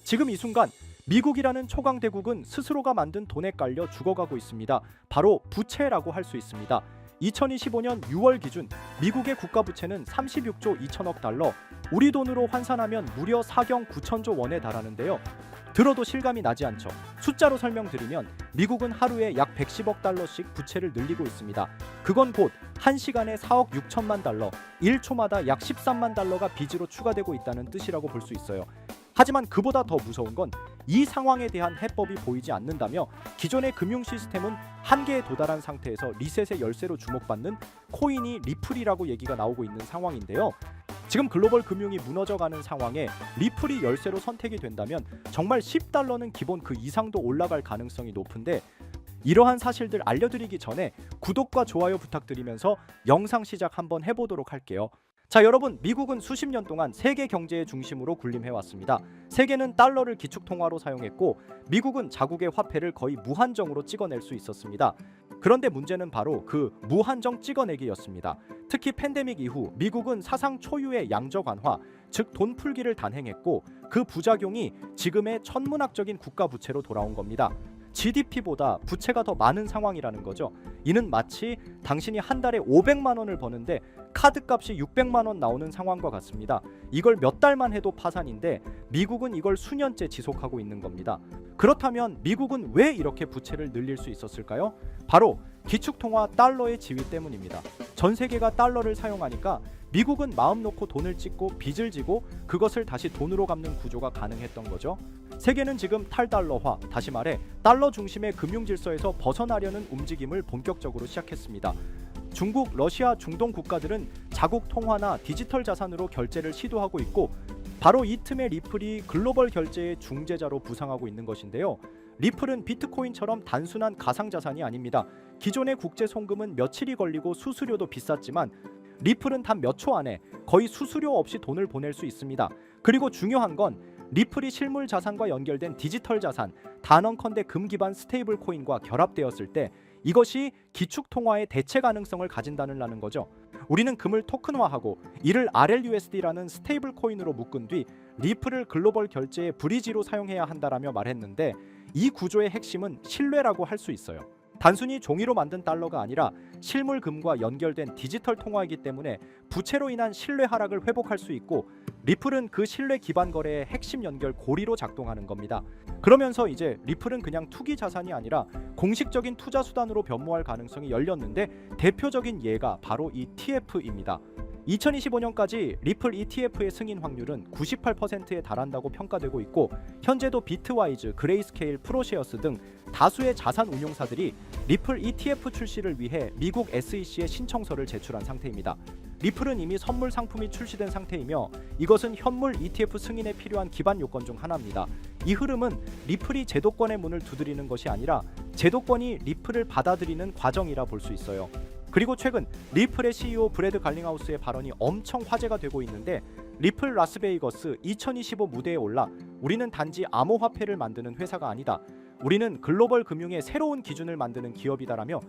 지금 이 순간 미국이라는 초강대국은 스스로가 만든 돈에 깔려 죽어가고 있습니다. 바로 부채라고 할 수 있습니다. 2025년 6월 기준 미국의 국가부채는 36조 2천억 달러, 우리 돈으로 환산하면 무려 4경 9천조 원에 달하는데요. 들어도 실감이 나지 않죠. 숫자로 설명드리면 미국은 하루에 약 110억 달러씩 부채를 늘리고 있습니다. 그건 곧 1시간에 4억 6천만 달러, 1초마다 약 13만 달러가 빚으로 추가되고 있다는 뜻이라고 볼 수 있어요. 하지만 그보다 더 무서운 건 이 상황에 대한 해법이 보이지 않는다며 기존의 금융 시스템은 한계에 도달한 상태에서 리셋의 열쇠로 주목받는 코인이 리플이라고 얘기가 나오고 있는 상황인데요. 지금 글로벌 금융이 무너져가는 상황에 리플이 열쇠로 선택이 된다면 정말 10달러는 기본 그 이상도 올라갈 가능성이 높은데, 이러한 사실들 알려드리기 전에 구독과 좋아요 부탁드리면서 영상 시작 한번 해보도록 할게요. 자, 여러분, 미국은 수십 년 동안 세계 경제의 중심으로 군림해왔습니다. 세계는 달러를 기축통화로 사용했고 미국은 자국의 화폐를 거의 무한정으로 찍어낼 수 있었습니다. 그런데 문제는 바로 그 무한정 찍어내기였습니다. 특히 팬데믹 이후 미국은 사상 초유의 양적 완화, 즉 돈 풀기를 단행했고 그 부작용이 지금의 천문학적인 국가 부채로 돌아온 겁니다. GDP보다 부채가 더 많은 상황이라는 거죠. 이는 마치 당신이 한 달에 500만 원을 버는데 카드값이 600만 원 나오는 상황과 같습니다. 이걸 몇 달만 해도 파산인데 미국은 이걸 수년째 지속하고 있는 겁니다. 그렇다면 미국은 왜 이렇게 부채를 늘릴 수 있었을까요? 바로 기축통화 달러의 지위 때문입니다. 전 세계가 달러를 사용하니까 미국은 마음 놓고 돈을 찍고 빚을 지고 그것을 다시 돈으로 갚는 구조가 가능했던 거죠. 세계는 지금 탈달러화, 다시 말해 달러 중심의 금융 질서에서 벗어나려는 움직임을 본격적으로 시작했습니다. 중국, 러시아, 중동 국가들은 자국 통화나 디지털 자산으로 결제를 시도하고 있고 바로 이 틈에 리플이 글로벌 결제의 중재자로 부상하고 있는 것인데요. 리플은 비트코인처럼 단순한 가상자산이 아닙니다. 기존의 국제 송금은 며칠이 걸리고 수수료도 비쌌지만 리플은 단 몇 초 안에 거의 수수료 없이 돈을 보낼 수 있습니다. 그리고 중요한 건 리플이 실물 자산과 연결된 디지털 자산, 단언컨대 금 기반 스테이블 코인과 결합되었을 때 이것이 기축 통화의 대체 가능성을 가진다는 거죠. 우리는 금을 토큰화하고 이를 RLUSD라는 스테이블 코인으로 묶은 뒤 리플을 글로벌 결제의 브리지로 사용해야 한다라며 말했는데, 이 구조의 핵심은 신뢰라고 할 수 있어요. 단순히 종이로 만든 달러가 아니라 실물 금과 연결된 디지털 통화이기 때문에 부채로 인한 신뢰 하락을 회복할 수 있고 리플은 그 신뢰 기반 거래의 핵심 연결 고리로 작동하는 겁니다. 그러면서 이제 리플은 그냥 투기 자산이 아니라 공식적인 투자 수단으로 변모할 가능성이 열렸는데, 대표적인 예가 바로 이 TF입니다. 2025년까지 리플 ETF의 승인 확률은 98%에 달한다고 평가되고 있고 현재도 비트와이즈, 그레이스케일, 프로셰어스 등 다수의 자산 운용사들이 리플 ETF 출시를 위해 미국 SEC에 신청서를 제출한 상태입니다. 리플은 이미 선물 상품이 출시된 상태이며 이것은 현물 ETF 승인에 필요한 기반 요건 중 하나입니다. 이 흐름은 리플이 제도권의 문을 두드리는 것이 아니라 제도권이 리플을 받아들이는 과정이라 볼 수 있어요. 그리고 최근 리플의 CEO 브래드 갈링하우스의 발언이 엄청 화제가 되고 있는데, 리플 라스베이거스 2025 무대에 올라 우리는 단지 암호화폐를 만드는 회사가 아니다, 우리는 글로벌 금융의 새로운 기준을 만드는 기업이다라며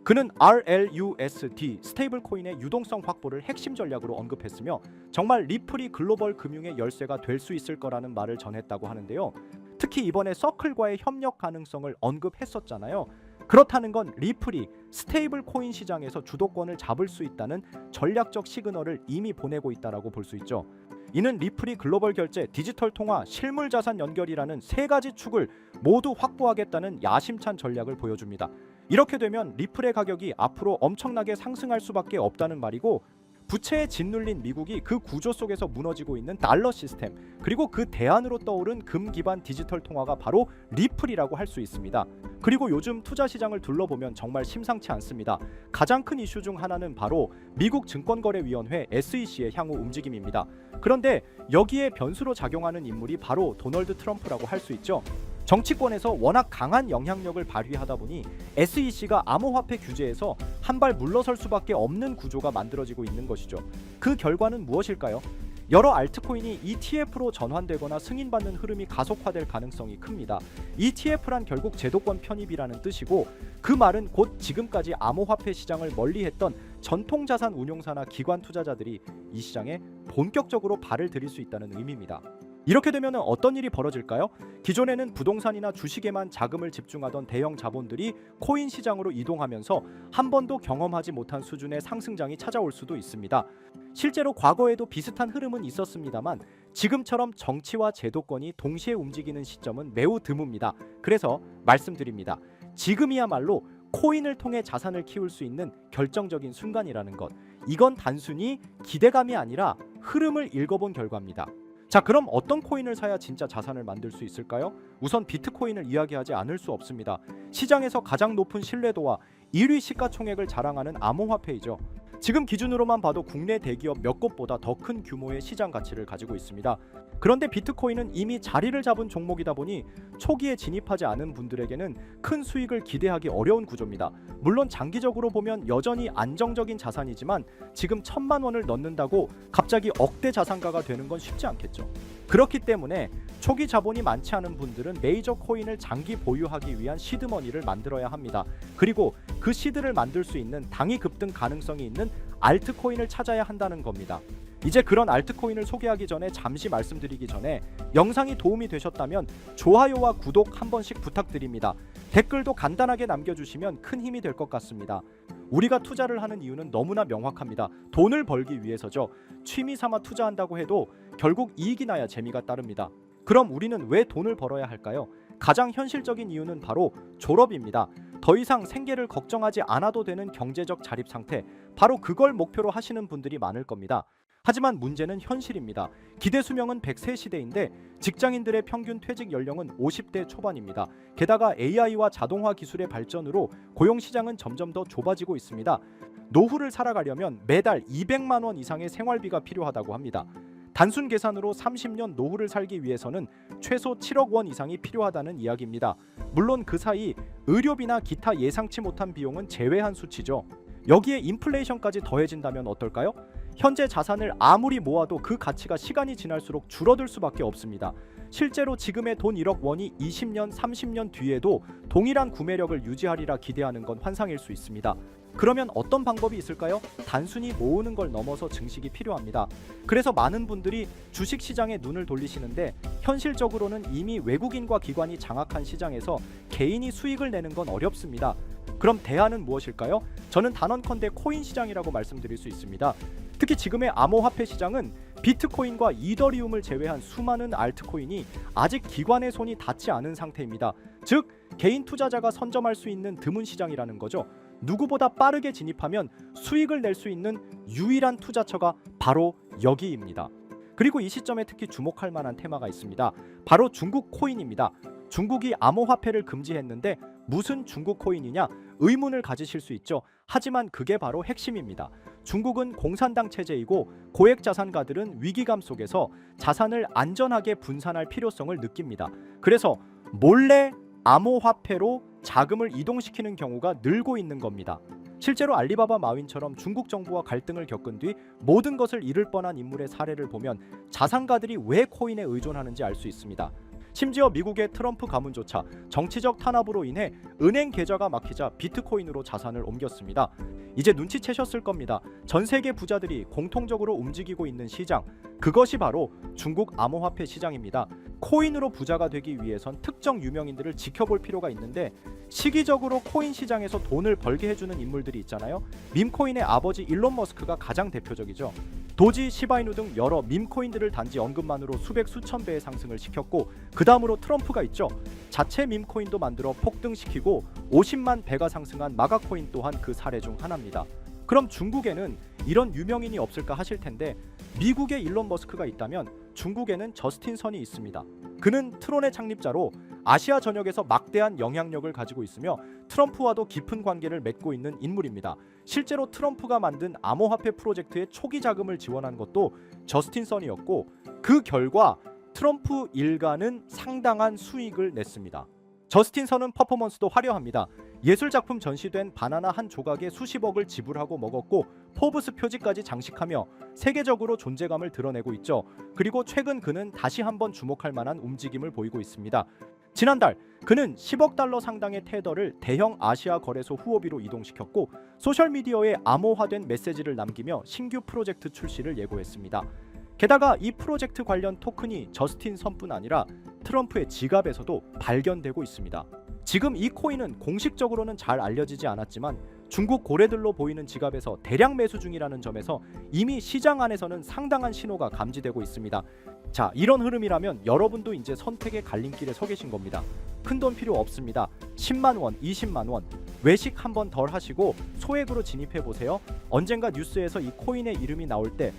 그는 RLUSD 스테이블 코인의 유동성 확보를 핵심 전략으로 언급했으며 정말 리플이 글로벌 금융의 열쇠가 될 수 있을 거라는 말을 전했다고 하는데요. 특히 이번에 서클과의 협력 가능성을 언급했었잖아요. 그렇다는 건 리플이 스테이블 코인 시장에서 주도권을 잡을 수 있다는 전략적 시그널을 이미 보내고 있다라고 볼 수 있죠. 이는 리플이 글로벌 결제, 디지털 통화, 실물 자산 연결이라는 세 가지 축을 모두 확보하겠다는 야심찬 전략을 보여줍니다. 이렇게 되면 리플의 가격이 앞으로 엄청나게 상승할 수밖에 없다는 말이고, 부채에 짓눌린 미국이 그 구조 속에서 무너지고 있는 달러 시스템, 그리고 그 대안으로 떠오른 금 기반 디지털 통화가 바로 리플이라고 할 수 있습니다. 그리고 요즘 투자 시장을 둘러보면 정말 심상치 않습니다. 가장 큰 이슈 중 하나는 바로 미국 증권거래위원회 SEC의 향후 움직임입니다. 그런데 여기에 변수로 작용하는 인물이 바로 도널드 트럼프라고 할 수 있죠. 정치권에서 워낙 강한 영향력을 발휘하다 보니 SEC가 암호화폐 규제에서 한 발 물러설 수밖에 없는 구조가 만들어지고 있는 것이죠. 그 결과는 무엇일까요? 여러 알트코인이 ETF로 전환되거나 승인받는 흐름이 가속화될 가능성이 큽니다. ETF란 결국 제도권 편입이라는 뜻이고, 그 말은 곧 지금까지 암호화폐 시장을 멀리했던 전통자산 운용사나 기관 투자자들이 이 시장에 본격적으로 발을 들일 수 있다는 의미입니다. 이렇게 되면 어떤 일이 벌어질까요? 기존에는 부동산이나 주식에만 자금을 집중하던 대형 자본들이 코인 시장으로 이동하면서 한 번도 경험하지 못한 수준의 상승장이 찾아올 수도 있습니다. 실제로 과거에도 비슷한 흐름은 있었습니다만 지금처럼 정치와 제도권이 동시에 움직이는 시점은 매우 드뭅니다. 그래서 말씀드립니다. 지금이야말로 코인을 통해 자산을 키울 수 있는 결정적인 순간이라는 것. 이건 단순히 기대감이 아니라 흐름을 읽어본 결과입니다. 자, 그럼 어떤 코인을 사야 진짜 자산을 만들 수 있을까요? 우선 비트코인을 이야기하지 않을 수 없습니다. 시장에서 가장 높은 신뢰도와 1위 시가총액을 자랑하는 암호화폐이죠. 지금 기준으로만 봐도 국내 대기업 몇 곳보다 더 큰 규모의 시장 가치를 가지고 있습니다. 그런데 비트코인은 이미 자리를 잡은 종목이다 보니 초기에 진입하지 않은 분들에게는 큰 수익을 기대하기 어려운 구조입니다. 물론 장기적으로 보면 여전히 안정적인 자산이지만 지금 1,000만 원을 넣는다고 갑자기 억대 자산가가 되는 건 쉽지 않겠죠. 그렇기 때문에 초기 자본이 많지 않은 분들은 메이저 코인을 장기 보유하기 위한 시드머니를 만들어야 합니다. 그리고 그 시드를 만들 수 있는 당위 급등 가능성이 있는 알트코인을 찾아야 한다는 겁니다. 이제 그런 알트코인을 소개하기 전에 잠시 말씀드리기 전에 영상이 도움이 되셨다면 좋아요와 구독 한 번씩 부탁드립니다. 댓글도 간단하게 남겨주시면 큰 힘이 될 것 같습니다. 우리가 투자를 하는 이유는 너무나 명확합니다. 돈을 벌기 위해서죠. 취미 삼아 투자한다고 해도 결국 이익이 나야 재미가 따릅니다. 그럼 우리는 왜 돈을 벌어야 할까요? 가장 현실적인 이유는 바로 졸업입니다. 더 이상 생계를 걱정하지 않아도 되는 경제적 자립 상태, 바로 그걸 목표로 하시는 분들이 많을 겁니다. 하지만 문제는 현실입니다. 기대 수명은 100세 시대인데 직장인들의 평균 퇴직 연령은 50대 초반입니다. 게다가 AI와 자동화 기술의 발전으로 고용 시장은 점점 더 좁아지고 있습니다. 노후를 살아가려면 매달 200만 원 이상의 생활비가 필요하다고 합니다. 단순 계산으로 30년 노후를 살기 위해서는 최소 7억 원 이상이 필요하다는 이야기입니다. 물론 그 사이 의료비나 기타 예상치 못한 비용은 제외한 수치죠. 여기에 인플레이션까지 더해진다면 어떨까요? 현재 자산을 아무리 모아도 그 가치가 시간이 지날수록 줄어들 수밖에 없습니다. 실제로 지금의 돈 1억 원이 20년, 30년 뒤에도 동일한 구매력을 유지하리라 기대하는 건 환상일 수 있습니다. 그러면 어떤 방법이 있을까요? 단순히 모으는 걸 넘어서 증식이 필요합니다. 그래서 많은 분들이 주식시장에 눈을 돌리시는데 현실적으로는 이미 외국인과 기관이 장악한 시장에서 개인이 수익을 내는 건 어렵습니다. 그럼 대안은 무엇일까요? 저는 단언컨대 코인 시장이라고 말씀드릴 수 있습니다. 특히 지금의 암호화폐 시장은 비트코인과 이더리움을 제외한 수많은 알트코인이 아직 기관의 손이 닿지 않은 상태입니다. 즉 개인 투자자가 선점할 수 있는 드문 시장이라는 거죠. 누구보다 빠르게 진입하면 수익을 낼 수 있는 유일한 투자처가 바로 여기입니다. 그리고 이 시점에 특히 주목할 만한 테마가 있습니다. 바로 중국 코인입니다. 중국이 암호화폐를 금지했는데 무슨 중국 코인이냐 의문을 가지실 수 있죠. 하지만 그게 바로 핵심입니다. 중국은 공산당 체제이고 고액자산가들은 위기감 속에서 자산을 안전하게 분산할 필요성을 느낍니다. 그래서 몰래 암호화폐로 자금을 이동시키는 경우가 늘고 있는 겁니다. 실제로 알리바바 마윈처럼 중국 정부와 갈등을 겪은 뒤 모든 것을 잃을 뻔한 인물의 사례를 보면 자산가들이 왜 코인에 의존하는지 알 수 있습니다. 심지어 미국의 트럼프 가문조차 정치적 탄압으로 인해 은행 계좌가 막히자 비트코인으로 자산을 옮겼습니다. 이제 눈치채셨을 겁니다. 전 세계 부자들이 공통적으로 움직이고 있는 시장, 그것이 바로 중국 암호화폐 시장입니다. 코인으로 부자가 되기 위해선 특정 유명인들을 지켜볼 필요가 있는데 시기적으로 코인 시장에서 돈을 벌게 해주는 인물들이 있잖아요. 밈코인의 아버지 일론 머스크가 가장 대표적이죠. 도지, 시바이누 등 여러 밈코인들을 단지 언급만으로 수백 수천 배의 상승을 시켰고 그 다음으로 트럼프가 있죠. 자체 밈코인도 만들어 폭등시키고 50만 배가 상승한 마가코인 또한 그 사례 중 하나입니다. 그럼 중국에는 이런 유명인이 없을까 하실 텐데 미국에 일론 머스크가 있다면 중국에는 저스틴 선이 있습니다. 그는 트론의 창립자로 아시아 전역에서 막대한 영향력을 가지고 있으며 트럼프와도 깊은 관계를 맺고 있는 인물입니다. 실제로 트럼프가 만든 암호화폐 프로젝트의 초기 자금을 지원한 것도 저스틴 선이었고 그 결과 트럼프 일가는 상당한 수익을 냈습니다. 저스틴 선은 퍼포먼스도 화려합니다. 예술작품 전시된 바나나 한 조각에 수십억을 지불하고 먹었고 포브스 표지까지 장식하며 세계적으로 존재감을 드러내고 있죠. 그리고 최근 그는 다시 한번 주목할 만한 움직임을 보이고 있습니다. 지난달 그는 10억 달러 상당의 테더를 대형 아시아 거래소 후오비로 이동시켰고 소셜미디어에 암호화된 메시지를 남기며 신규 프로젝트 출시를 예고했습니다. 게다가 이 프로젝트 관련 토큰이 저스틴 선뿐 아니라 트럼프의 지갑에서도 발견되고 있습니다. 지금 이 코인은 공식적으로는 잘 알려지지 않았지만 중국 고래들로 보이는 지갑에서 대량 매수 중이라는 점에서 이미 시장 안에서는 상당한 신호가 감지되고 있습니다. 자, 이런 흐름이라면 여러분도 이제 선택의 갈림길에 서 계신 겁니다. 큰돈 필요 없습니다. 10만 원, 20만 원 외식 한번 덜 하시고 소액으로 진입해 보세요. 언젠가 뉴스에서 이 코인의 이름이 나올 때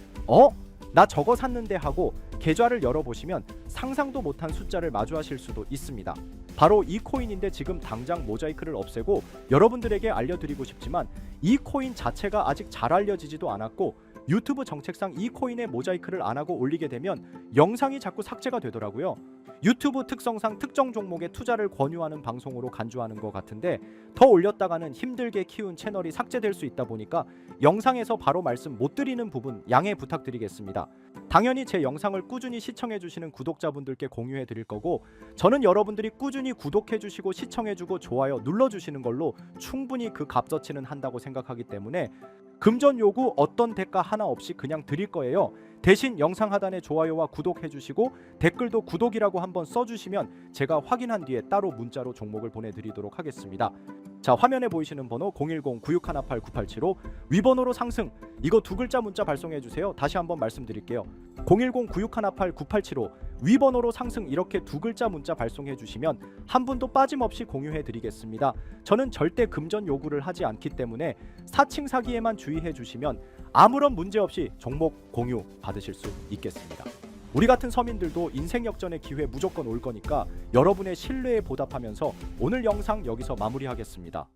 나 저거 샀는데 하고 계좌를 열어보시면 상상도 못한 숫자를 마주하실 수도 있습니다. 바로 이 코인인데 지금 당장 모자이크를 없애고 여러분들에게 알려드리고 싶지만 이 코인 자체가 아직 잘 알려지지도 않았고 유튜브 정책상 이 코인에 모자이크를 안 하고 올리게 되면 영상이 자꾸 삭제가 되더라고요. 유튜브 특성상 특정 종목에 투자를 권유하는 방송으로 간주하는 것 같은데 더 올렸다가는 힘들게 키운 채널이 삭제될 수 있다 보니까 영상에서 바로 말씀 못 드리는 부분 양해 부탁드리겠습니다. 당연히 제 영상을 꾸준히 시청해 주시는 구독자분들께 공유해 드릴 거고 저는 여러분들이 꾸준히 구독해 주시고 시청해 주고 좋아요 눌러 주시는 걸로 충분히 그 값어치는 한다고 생각하기 때문에 금전 요구 어떤 대가 하나 없이 그냥 드릴 거예요. 대신 영상 하단에 좋아요와 구독해 주시고 댓글도 구독이라고 한번 써주시면 제가 확인한 뒤에 따로 문자로 종목을 보내드리도록 하겠습니다. 자, 화면에 보이시는 번호 010-9618-9875 위번호로 상승 이거 두 글자 문자 발송해 주세요. 다시 한번 말씀드릴게요. 010-9618-9875 위번호로 상승 이렇게 두 글자 문자 발송해 주시면 한 분도 빠짐없이 공유해 드리겠습니다. 저는 절대 금전 요구를 하지 않기 때문에 사칭 사기에만 주의해 주시면 아무런 문제 없이 종목 공유 받으실 수 있겠습니다. 우리 같은 서민들도 인생 역전의 기회 무조건 올 거니까 여러분의 신뢰에 보답하면서 오늘 영상 여기서 마무리하겠습니다.